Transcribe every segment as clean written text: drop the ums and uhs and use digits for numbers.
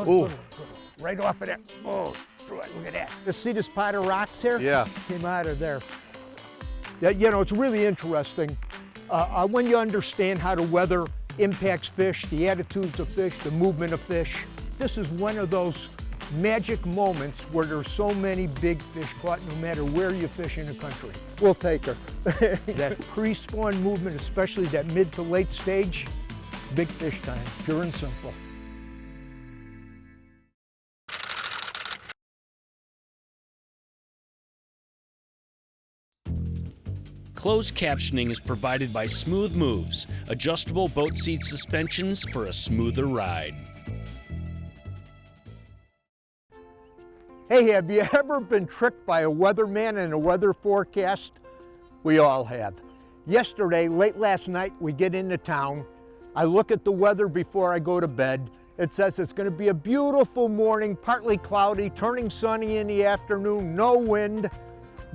Good, Ooh. good, good. Right off of that. Oh, Troy, look at that. You see this pot of rocks here? Yeah. Came out of there. Yeah, you know, it's really interesting. When you understand how the weather impacts fish, the attitudes of fish, the movement of fish, this is one of those magic moments where there's so many big fish caught no matter where you fish in the country. We'll take her. That pre-spawn movement, especially that mid to late stage, big fish time, pure and simple. Closed captioning is provided by Smooth Moves, adjustable boat seat suspensions for a smoother ride. Hey, have you ever been tricked by a weatherman in a weather forecast? We all have. Yesterday, late last night, we get into town. I look at the weather before I go to bed. It says it's going to be a beautiful morning, partly cloudy, turning sunny in the afternoon, no wind.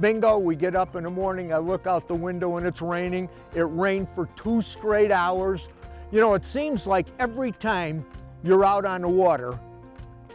Bingo, we get up in the morning, I look out the window and it's raining. It rained for 2 straight hours. You know, it seems like every time you're out on the water,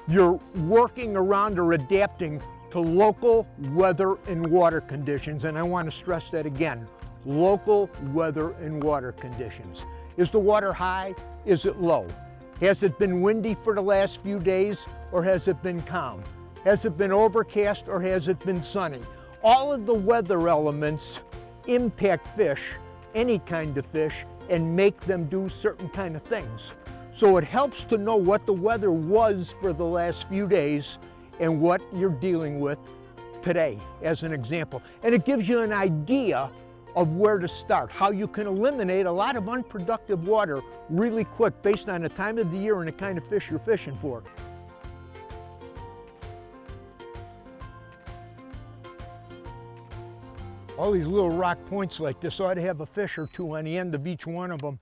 you're working around or adapting to local weather and water conditions. And I want to stress that again, local weather and water conditions. Is the water high? Is it low? Has it been windy for the last few days or has it been calm? Has it been overcast or has it been sunny? All of the weather elements impact fish, any kind of fish, and make them do certain kind of things. So it helps to know what the weather was for the last few days and what you're dealing with today, as an example. And it gives you an idea of where to start, how you can eliminate a lot of unproductive water really quick based on the time of the year and the kind of fish you're fishing for. All these little rock points like this ought to have a fish or two on the end of each one of them.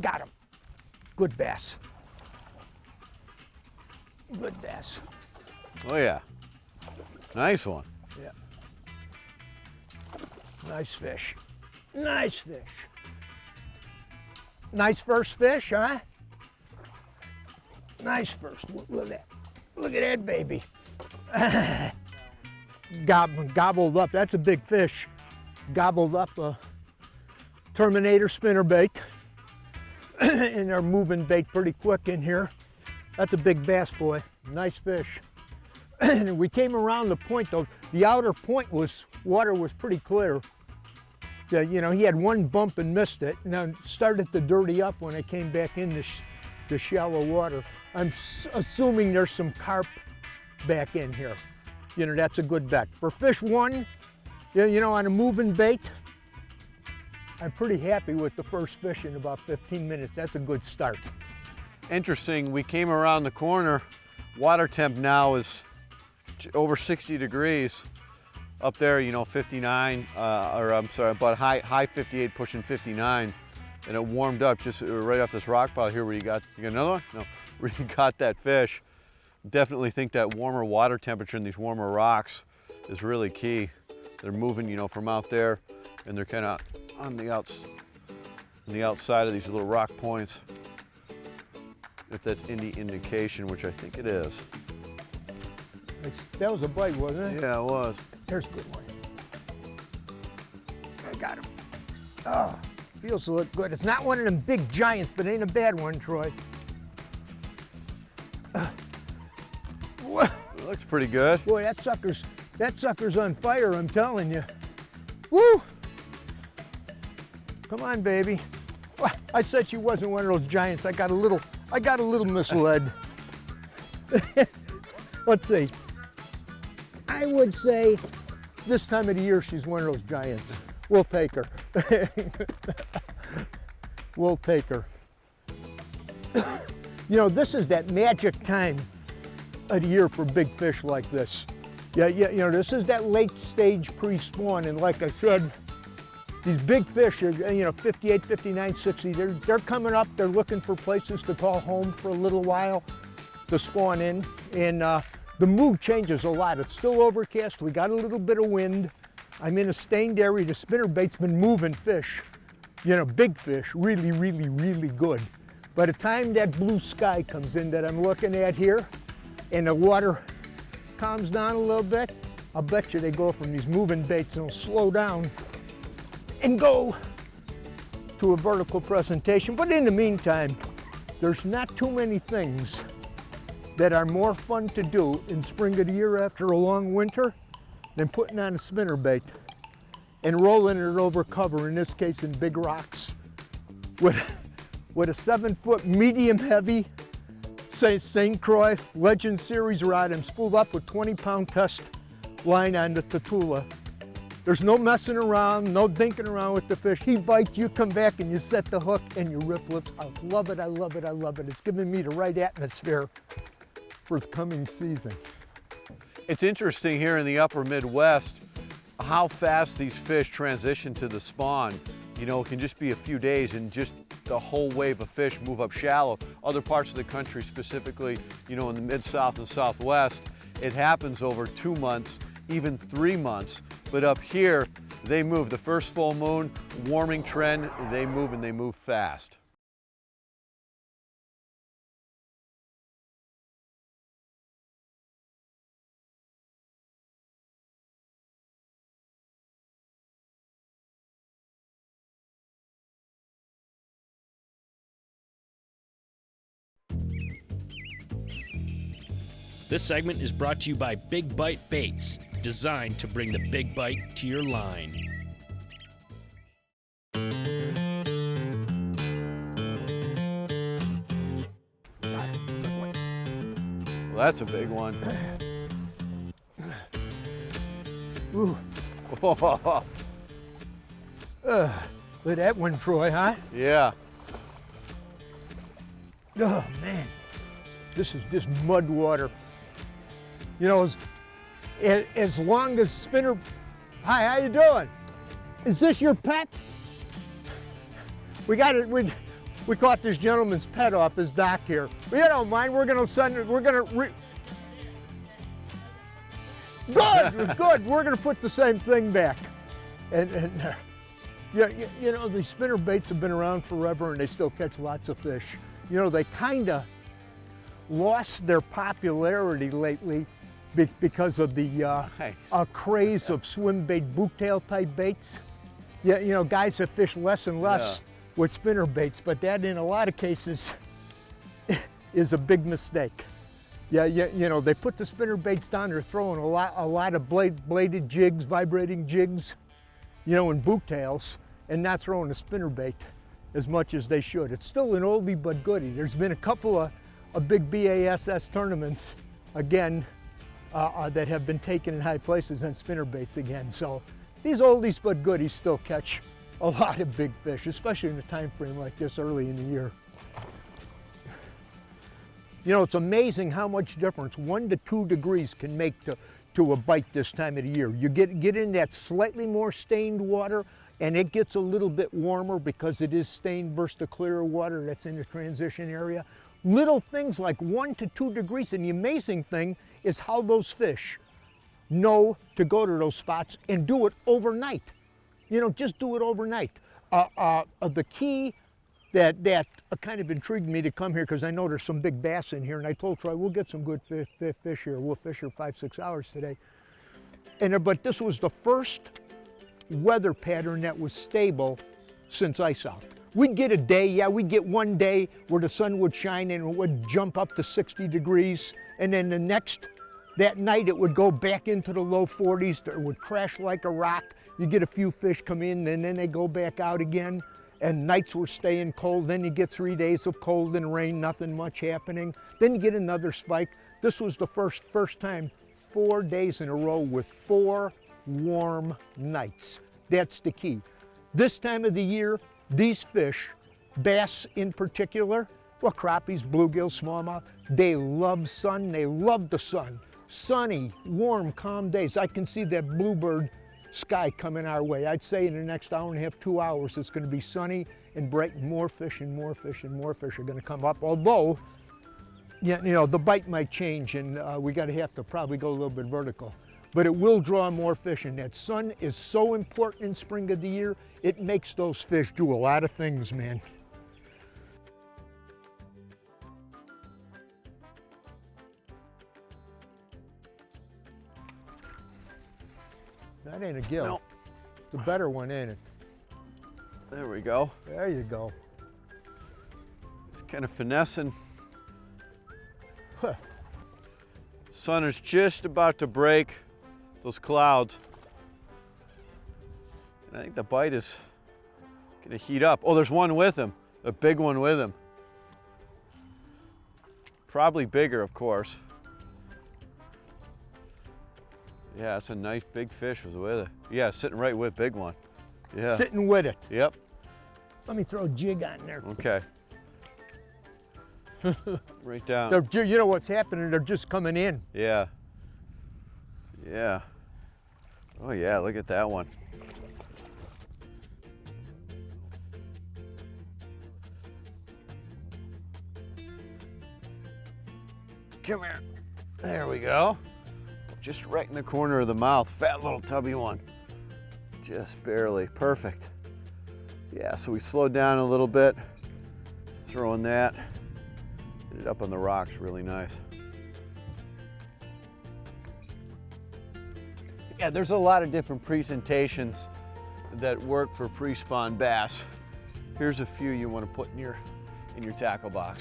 Got him. Good bass. Good bass. Oh yeah. Nice one. Yeah. Nice fish. Nice fish. Nice first fish, huh? Nice first. Look at that. Look at that baby. Gobbled up. That's a big fish. Gobbled up a Terminator spinnerbait. And they're moving bait pretty quick in here. That's a big bass, boy. Nice fish. And we came around the point though. The outer point water was pretty clear. Yeah, you know, he had one bump and missed it. Now it started to dirty up when I came back in the shallow water. I'm assuming there's some carp back in here. You know, that's a good bet. For fish one, you know, on a moving bait, I'm pretty happy with the first fish in about 15 minutes. That's a good start. Interesting, we came around the corner. Water temp now is over 60 degrees. Up there, you know, 59, or I'm sorry, about high 58, pushing 59. And it warmed up just right off this rock pile here where you got another one? No, where you got that fish. Definitely think that warmer water temperature in these warmer rocks is really key. They're moving, you know, from out there, and they're kind of on the outside of these little rock points. If that's any indication, which I think it is. That was a bite, wasn't it? Yeah, it was. There's a good one. I got him. Oh, feels to look good. It's not one of them big giants, but ain't a bad one, Troy. It looks pretty good. Boy, that sucker's on fire, I'm telling you. Woo! Come on, baby. Well, I said she wasn't one of those giants. I got a little misled. Let's see. I would say this time of the year she's one of those giants. We'll take her. We'll take her. You know, this is that magic time of the year for big fish like this. Yeah, you know, this is that late stage pre-spawn, and like I said, these big fish are, you know, 58, 59, 60, they're coming up, they're looking for places to call home for a little while to spawn in, and the mood changes a lot. It's still overcast, we got a little bit of wind. I'm in a stained area, the spinnerbait's been moving fish, you know, big fish, really, really, really good. By the time that blue sky comes in that I'm looking at here, and the water calms down a little bit, I'll bet you they go from these moving baits and they'll slow down and go to a vertical presentation. But in the meantime, there's not too many things that are more fun to do in spring of the year after a long winter than putting on a spinnerbait and rolling it over cover, in this case in big rocks, with a 7-foot medium heavy St. Croix Legend Series rod and spooled up with 20-pound test line on the Tatula. There's no messing around, no dinking around with the fish. He bites, you come back and you set the hook and you rip lips. I love it, I love it, I love it. It's giving me the right atmosphere for the coming season. It's interesting here in the upper Midwest how fast these fish transition to the spawn. You know, it can just be a few days and just the whole wave of fish move up shallow. Other parts of the country, specifically, you know, in the Mid-South and Southwest, it happens over 2 months, even 3 months. But up here, they move. The first full moon, warming trend, they move and they move fast. This segment is brought to you by Big Bite Baits, designed to bring the big bite to your line. Well, that's a big one. Ooh. Look at that one, Troy, huh? Yeah. Oh, man. This is just mud water. You know, as long as spinner, hi, how you doing? Is this your pet? We got it, we caught this gentleman's pet off his dock here. You don't mind, we're gonna send it, good, good, we're gonna put the same thing back. And yeah, you know, these spinner baits have been around forever and they still catch lots of fish. You know, they kinda lost their popularity lately because of the craze of swim bait, boot tail type baits. Yeah, you know, guys have fished less and less with spinner baits, but that in a lot of cases is a big mistake. Yeah, you know, they put the spinner baits down, they're throwing a lot of bladed jigs, vibrating jigs, you know, and boot tails, and not throwing a spinner bait as much as they should. It's still an oldie but goodie. There's been a couple of big BASS tournaments, again, that have been taken in high places on spinner baits again. So these oldies but goodies still catch a lot of big fish, especially in a time frame like this early in the year. You know, it's amazing how much difference 1 to 2 degrees can make to a bite this time of the year. You get in that slightly more stained water and it gets a little bit warmer because it is stained versus the clearer water that's in the transition area. Little things like 1 to 2 degrees, and the amazing thing is how those fish know to go to those spots and do it overnight. You know, just do it overnight. The key that kind of intrigued me to come here, because I know there's some big bass in here, and I told Troy, we'll get some good fish here. We'll fish here 5-6 hours today. But this was the first weather pattern that was stable since ice out. We'd get a day, yeah, we'd get one day where the sun would shine and it would jump up to 60 degrees, and then that night it would go back into the low 40s, it would crash like a rock. You get a few fish come in and then they go back out again, and nights were staying cold. Then you get 3 days of cold and rain, nothing much happening. Then you get another spike. This was the first time 4 days in a row with 4 warm nights. That's the key. This time of the year, these fish, bass in particular, well, crappies, bluegills, smallmouth, they love sun, they love the sun. Sunny, warm, calm days. I can see that bluebird sky coming our way. I'd say in the next hour and a half, 2 hours, it's gonna be sunny and bright, and more fish and more fish and more fish are gonna come up. Although, yeah, you know, the bite might change and we gotta have to probably go a little bit vertical. But it will draw more fish, and that sun is so important in spring of the year. It makes those fish do a lot of things, man. That ain't a gill. No. It's a better one, ain't it? There we go. There you go. Just kind of finessing. Huh. Sun is just about to break those clouds. And I think the bite is gonna heat up. Oh, there's one with him, a big one with him. Probably bigger, of course. Yeah, it's a nice big fish was with it. Yeah, sitting right with big one. Yeah. Sitting with it. Yep. Let me throw a jig on there. Okay. Right down. You know what's happening? They're just coming in. Yeah. Yeah. Oh yeah, look at that one. Come here. There we go. Just right in the corner of the mouth. Fat little tubby one. Just barely. Perfect. Yeah, so we slowed down a little bit. Just throwing that. Hit it up on the rocks really nice. Yeah, there's a lot of different presentations that work for pre-spawn bass. Here's a few you want to put in your tackle box.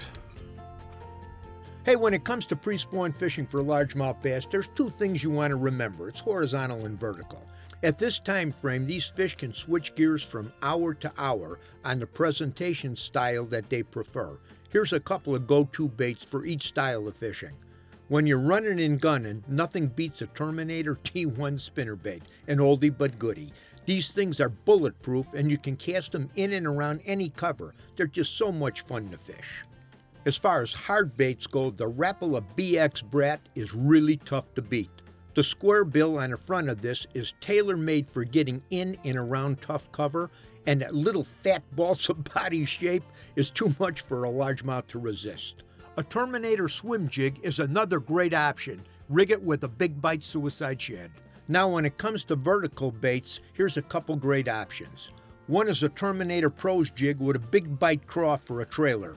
Hey, when it comes to pre-spawn fishing for largemouth bass, there's two things you want to remember. It's horizontal and vertical. At this time frame, these fish can switch gears from hour to hour on the presentation style that they prefer. Here's a couple of go-to baits for each style of fishing. When you're running and gunning, nothing beats a Terminator T1 spinnerbait, an oldie but goodie. These things are bulletproof and you can cast them in and around any cover. They're just so much fun to fish. As far as hard baits go, the Rapala BX Brat is really tough to beat. The square bill on the front of this is tailor-made for getting in and around tough cover, and that little fat balsa body shape is too much for a largemouth to resist. A Terminator swim jig is another great option. Rig it with a big bite suicide shad. Now when it comes to vertical baits, here's a couple great options. One is a Terminator Pros jig with a big bite craw for a trailer.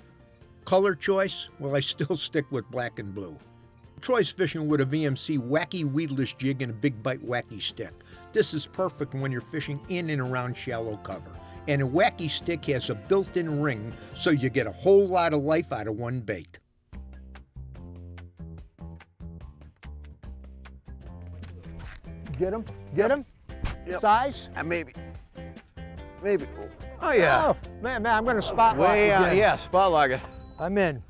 Color choice? Well, I still stick with black and blue. Troy's fishing with a VMC wacky weedless jig and a big bite wacky stick. This is perfect when you're fishing in and around shallow cover. And a wacky stick has a built-in ring, so you get a whole lot of life out of one bait. Get him? Get him? Yep. Size? Maybe. Oh yeah. Oh, man, I'm gonna spot lock Way out. again. Yeah, spot lock it. I'm in.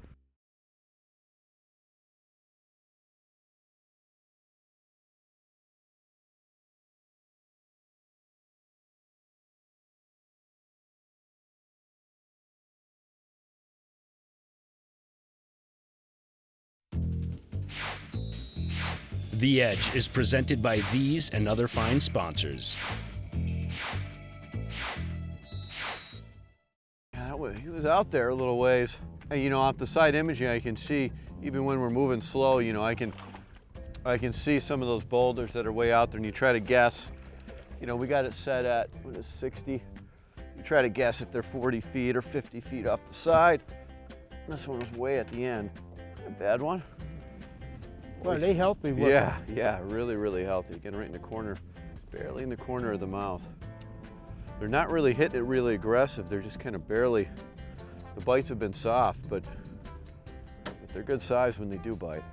The Edge is presented by these and other fine sponsors. Yeah, he was out there a little ways. And, you know, off the side imaging, I can see, even when we're moving slow, you know, I can see some of those boulders that are way out there, and you try to guess. You know, we got it set at, what is 60? You try to guess if they're 40 feet or 50 feet off the side. This one was way at the end. A bad one. Well, are they healthy looking? Yeah, really, really healthy. Again, right in the corner, barely in the corner of the mouth. They're not really hitting it really aggressive. They're just kind of barely, the bites have been soft, but they're good size when they do bite.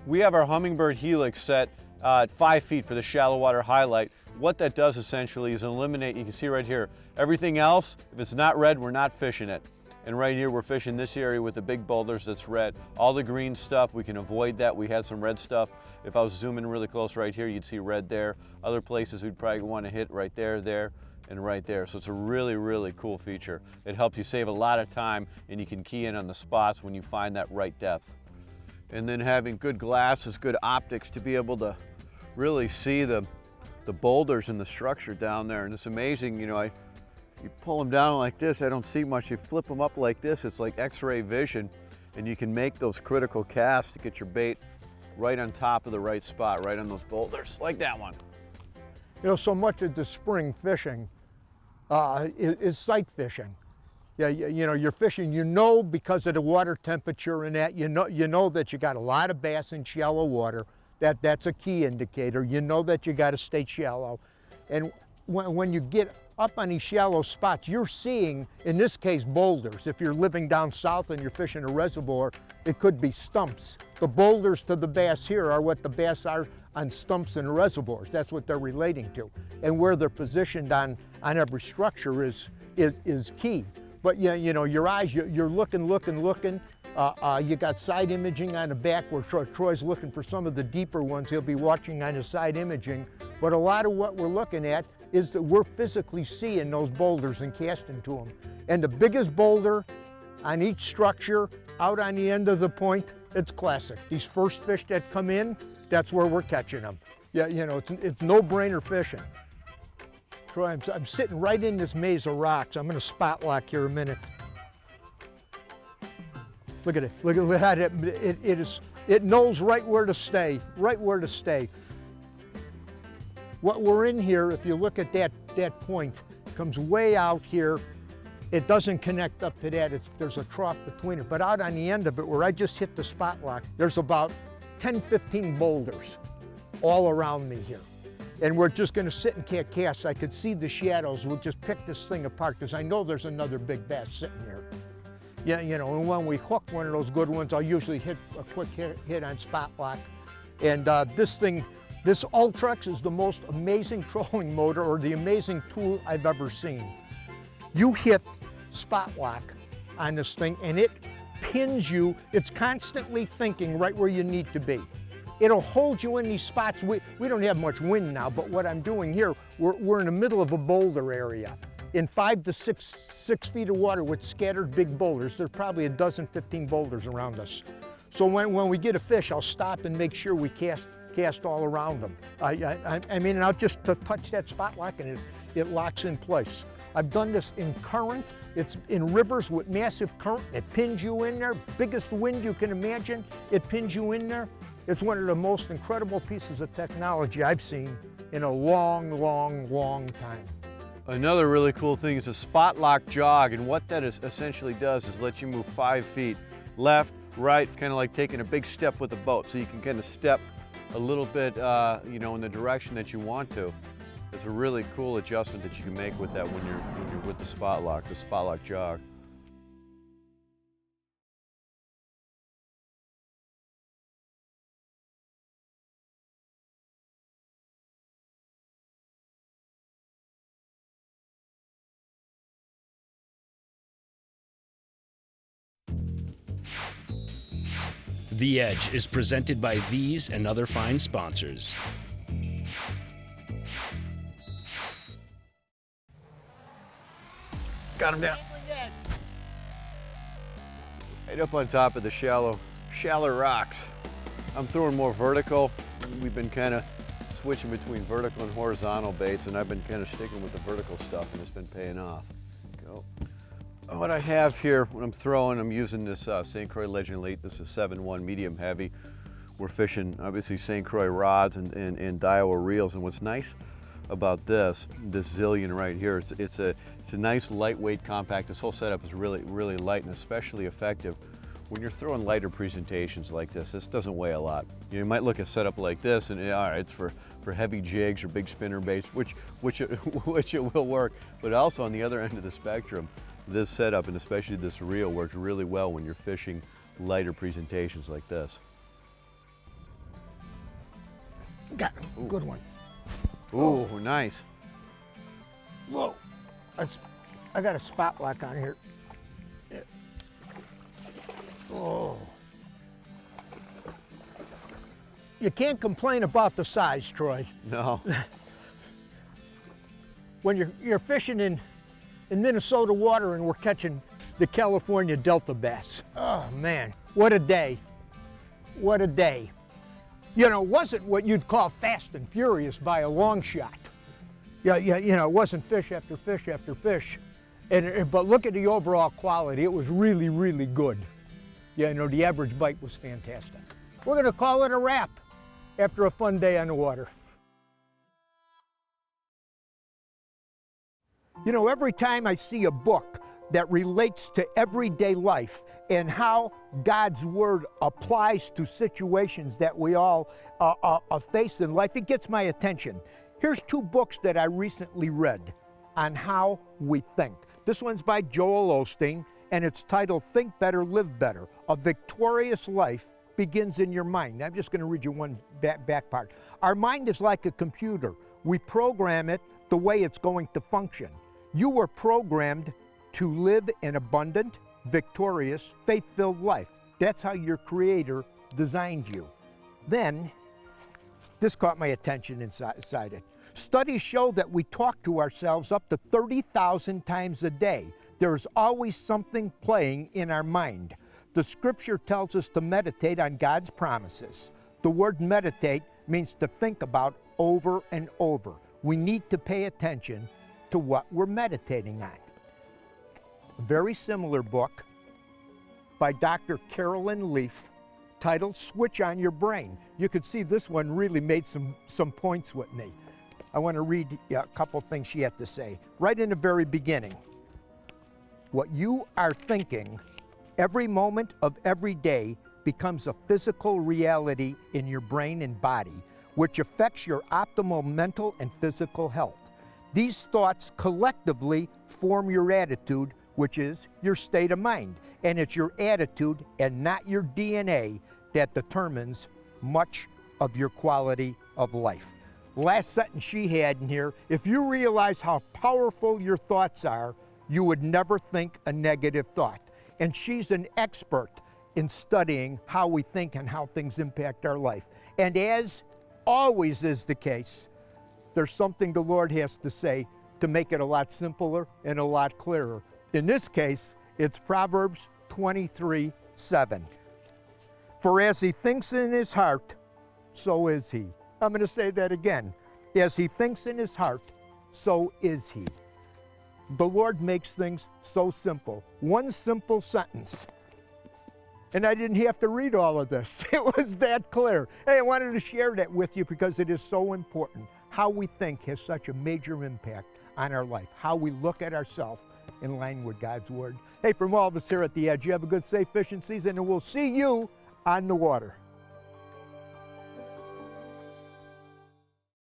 We have our Hummingbird Helix set at 5 feet for the shallow water highlight. What that does essentially is eliminate, you can see right here, everything else, if it's not red, we're not fishing it. And right here, we're fishing this area with the big boulders that's red. All the green stuff, we can avoid that. We had some red stuff. If I was zooming really close right here, you'd see red there. Other places we'd probably want to hit right there, there, and right there. So it's a really, really cool feature. It helps you save a lot of time, and you can key in on the spots when you find that right depth. And then having good glasses, good optics to be able to really see the boulders and the structure down there. And it's amazing, you know, you pull them down like this, I don't see much. You flip them up like this, it's like X-ray vision, and you can make those critical casts to get your bait right on top of the right spot, right on those boulders, like that one. You know, so much of the spring fishing is sight fishing. Yeah, you know, you're fishing, you know, because of the water temperature and that, you know that you got a lot of bass in shallow water. That's a key indicator. You know that you got to stay shallow. And when you get up on these shallow spots, you're seeing, in this case, boulders. If you're living down south and you're fishing a reservoir, it could be stumps. The boulders to the bass here are what the bass are on stumps and reservoirs. That's what they're relating to. And where they're positioned on every structure is key. But you know, your eyes, you're looking. You got side imaging on the back where Troy's looking for some of the deeper ones. He'll be watching on his side imaging. But a lot of what we're looking at is that we're physically seeing those boulders and casting to them. And the biggest boulder on each structure out on the end of the point, it's classic. These first fish that come in, that's where we're catching them. Yeah, you know, it's no-brainer fishing. Troy, I'm sitting right in this maze of rocks. I'm gonna spot lock here a minute. Look at it, look at it. It knows right where to stay, right where to stay. What we're in here, if you look at that point, comes way out here. It doesn't connect up to that. There's a trough between it. But out on the end of it, where I just hit the spot lock, there's about 10, 15 boulders all around me here. And we're just gonna sit and cast. I could see the shadows. We'll just pick this thing apart because I know there's another big bass sitting here. Yeah, you know, and when we hook one of those good ones, I'll usually hit a quick hit on spot lock. And this Ultrex is the most amazing trolling motor or the amazing tool I've ever seen. You hit spot lock on this thing and it pins you. It's constantly thinking right where you need to be. It'll hold you in these spots. We don't have much wind now, but what I'm doing here, we're in the middle of a boulder area. In 5 to 6 feet of water with scattered big boulders. There's probably a dozen, 15 boulders around us. So when we get a fish, I'll stop and make sure we cast all around them. I mean, I'll just touch that spot lock and it locks in place. I've done this in current. It's in rivers with massive current. It pins you in there. Biggest wind you can imagine, it pins you in there. It's one of the most incredible pieces of technology I've seen in a long, long, long time. Another really cool thing is a spot lock jog, and what that essentially does is let you move 5 feet left, right, kind of like taking a big step with a boat. So you can kind of step a little bit, you know, in the direction that you want to. It's a really cool adjustment that you can make with that when you're with the spot lock jog. The Edge is presented by these and other fine sponsors. Got him down. Right up on top of the shallow rocks. I'm throwing more vertical. We've been kind of switching between vertical and horizontal baits, and I've been kind of sticking with the vertical stuff, and it's been paying off. Go. What I have here, when I'm throwing, I'm using this St. Croix Legend Elite. This is 7-1 medium heavy. We're fishing, obviously, St. Croix rods and Daiwa reels, and what's nice about this Zillion right here, it's a nice lightweight compact. This whole setup is really, really light and especially effective when you're throwing lighter presentations like this. This doesn't weigh a lot. You might look at a setup like this and all right, it's for heavy jigs or big spinner baits, which it will work, but also on the other end of the spectrum, this setup and especially this reel works really well when you're fishing lighter presentations like this. Got it. Good one. Ooh, nice. Whoa, I got a spot lock on here. Oh. You can't complain about the size, Troy. No. When you're fishing in Minnesota water and we're catching the California Delta bass. Oh man, what a day. What a day. You know, it wasn't what you'd call fast and furious by a long shot. Yeah, you know, it wasn't fish after fish after fish. But look at the overall quality. It was really, really good. Yeah, you know, the average bite was fantastic. We're gonna call it a wrap after a fun day on the water. You know, every time I see a book that relates to everyday life and how God's Word applies to situations that we all face in life, it gets my attention. Here's 2 books that I recently read on how we think. This one's by Joel Osteen, and it's titled Think Better, Live Better. A Victorious Life Begins in Your Mind. I'm just going to read you one back part. Our mind is like a computer. We program it the way it's going to function. You were programmed to live an abundant, victorious, faith-filled life. That's how your Creator designed you. Then, this caught my attention inside it. Studies show that we talk to ourselves up to 30,000 times a day. There's always something playing in our mind. The scripture tells us to meditate on God's promises. The word meditate means to think about over and over. We need to pay attention to what we're meditating on. A very similar book by Dr. Carolyn Leaf titled Switch on Your Brain. You could see this one really made some points with me. I want to read a couple things she had to say. Right in the very beginning, what you are thinking every moment of every day becomes a physical reality in your brain and body, which affects your optimal mental and physical health. These thoughts collectively form your attitude, which is your state of mind. And it's your attitude and not your DNA that determines much of your quality of life. Last sentence she had in here, if you realize how powerful your thoughts are, you would never think a negative thought. And she's an expert in studying how we think and how things impact our life. And as always is the case, there's something the Lord has to say to make it a lot simpler and a lot clearer. In this case, it's Proverbs 23:7. For as he thinks in his heart, so is he. I'm going to say that again. As he thinks in his heart, so is he. The Lord makes things so simple. One simple sentence. And I didn't have to read all of this. It was that clear. Hey, I wanted to share that with you because it is so important. How we think has such a major impact on our life. How we look at ourselves in line with God's Word. Hey, from all of us here at The Edge, you have a good, safe fishing season, and we'll see you on the water.